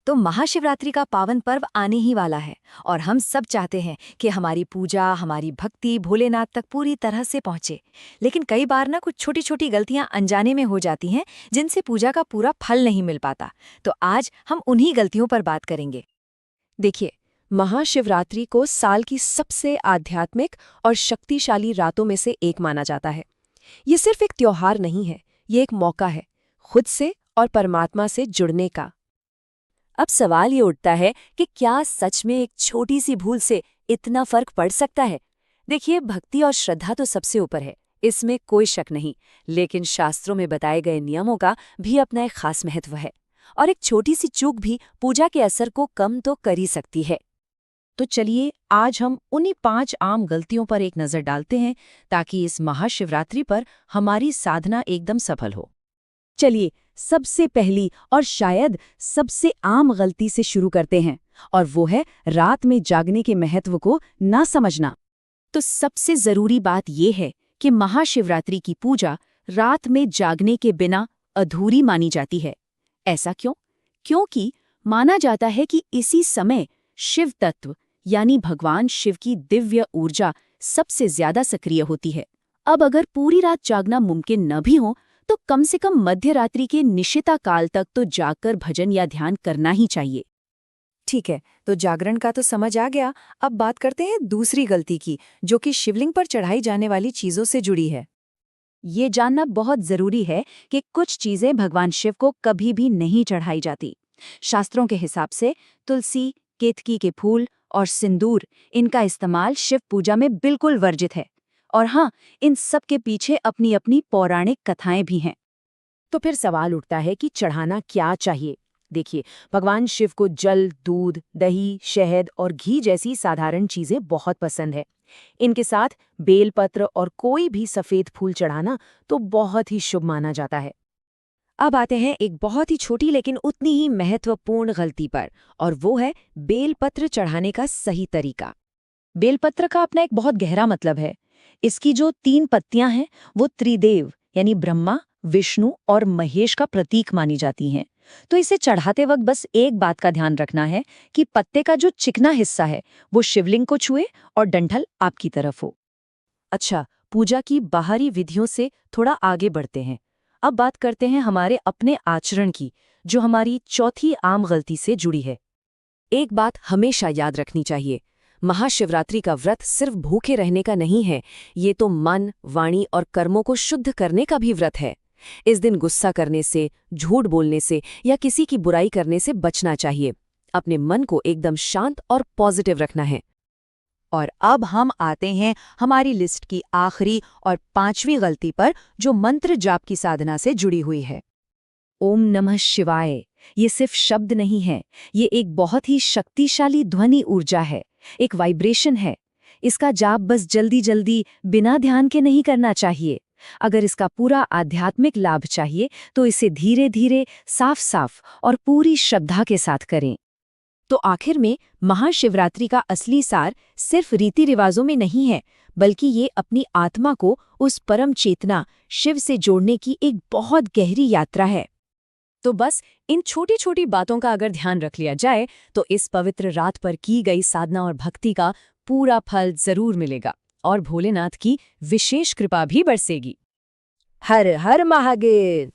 तो महाशिवरात्रि का पावन पर्व आने ही वाला है और हम सब चाहते हैं कि हमारी पूजा, हमारी भक्ति भोलेनाथ तक पूरी तरह से पहुंचे। लेकिन कई बार ना कुछ छोटी छोटी गलतियां अनजाने में हो जाती हैं जिनसे पूजा का पूरा फल नहीं मिल पाता। तो आज हम उन्हीं गलतियों पर बात करेंगे। देखिए, महाशिवरात्रि को साल की सबसे आध्यात्मिक और शक्तिशाली रातों में से एक माना जाता है। ये सिर्फ एक त्योहार नहीं है, ये एक मौका है खुद से और परमात्मा से जुड़ने का। अब सवाल ये उठता है कि क्या सच में एक छोटी सी भूल से इतना फर्क पड़ सकता है? देखिए, भक्ति और श्रद्धा तो सबसे ऊपर है, इसमें कोई शक नहीं। लेकिन शास्त्रों में बताए गए नियमों का भी अपना एक खास महत्व है और एक छोटी सी चूक भी पूजा के असर को कम तो कर ही सकती है। तो चलिए, आज हम उन्हीं 5 आम गलतियों पर एक नज़र डालते हैं ताकि इस महाशिवरात्रि पर हमारी साधना एकदम सफल हो। चलिए, सबसे पहली और शायद सबसे आम गलती से शुरू करते हैं, और वो है रात में जागने के महत्व को ना समझना। तो सबसे जरूरी बात यह है कि महाशिवरात्रि की पूजा रात में जागने के बिना अधूरी मानी जाती है। ऐसा क्यों? क्योंकि माना जाता है कि इसी समय शिव तत्व यानी भगवान शिव की दिव्य ऊर्जा सबसे ज्यादा सक्रिय होती है। अब अगर पूरी रात जागना मुमकिन न भी हो तो कम से कम मध्य रात्रि के निशिता काल तक तो जागकर भजन या ध्यान करना ही चाहिए। ठीक है, तो जागरण का तो समझ आ गया। अब बात करते हैं दूसरी गलती की, जो कि शिवलिंग पर चढ़ाई जाने वाली चीजों से जुड़ी है। ये जानना बहुत जरूरी है कि कुछ चीजें भगवान शिव को कभी भी नहीं चढ़ाई जाती। शास्त्रों के हिसाब से तुलसी, केतकी के फूल और सिंदूर, इनका इस्तेमाल शिव पूजा में बिल्कुल वर्जित है। और हाँ, इन सब के पीछे अपनी अपनी पौराणिक कथाएं भी हैं। तो फिर सवाल उठता है कि चढ़ाना क्या चाहिए। देखिए, भगवान शिव को जल, दूध, दही, शहद और घी जैसी साधारण चीजें बहुत पसंद है। इनके साथ बेलपत्र और कोई भी सफेद फूल चढ़ाना तो बहुत ही शुभ माना जाता है। अब आते हैं एक बहुत ही छोटी लेकिन उतनी ही महत्वपूर्ण गलती पर, और वो है बेलपत्र चढ़ाने का सही तरीका। बेलपत्र का अपना एक बहुत गहरा मतलब है। इसकी जो 3 पत्तियां हैं वो त्रिदेव यानी ब्रह्मा, विष्णु और महेश का प्रतीक मानी जाती हैं। तो इसे चढ़ाते वक्त बस एक बात का ध्यान रखना है कि पत्ते का जो चिकना हिस्सा है वो शिवलिंग को छुए और डंठल आपकी तरफ हो। अच्छा, पूजा की बाहरी विधियों से थोड़ा आगे बढ़ते हैं। अब बात करते हैं हमारे अपने आचरण की, जो हमारी चौथी आम गलती से जुड़ी है। एक बात हमेशा याद रखनी चाहिए, महाशिवरात्रि का व्रत सिर्फ भूखे रहने का नहीं है, ये तो मन, वाणी और कर्मों को शुद्ध करने का भी व्रत है। इस दिन गुस्सा करने से, झूठ बोलने से या किसी की बुराई करने से बचना चाहिए। अपने मन को एकदम शांत और पॉजिटिव रखना है। और अब हम आते हैं हमारी लिस्ट की आखिरी और 5वीं गलती पर, जो मंत्र जाप की साधना से जुड़ी हुई है। ओम नमः शिवाय ये सिर्फ शब्द नहीं है, ये एक बहुत ही शक्तिशाली ध्वनि ऊर्जा है, एक वाइब्रेशन है। इसका जाप बस जल्दी जल्दी बिना ध्यान के नहीं करना चाहिए। अगर इसका पूरा आध्यात्मिक लाभ चाहिए तो इसे धीरे धीरे, साफ साफ और पूरी श्रद्धा के साथ करें। तो आखिर में महाशिवरात्रि का असली सार सिर्फ रीति रिवाजों में नहीं है, बल्कि ये अपनी आत्मा को उस परम चेतना शिव से जोड़ने की एक बहुत गहरी यात्रा है। तो बस इन छोटी छोटी बातों का अगर ध्यान रख लिया जाए तो इस पवित्र रात पर की गई साधना और भक्ति का पूरा फल जरूर मिलेगा और भोलेनाथ की विशेष कृपा भी बरसेगी। हर हर महादेव।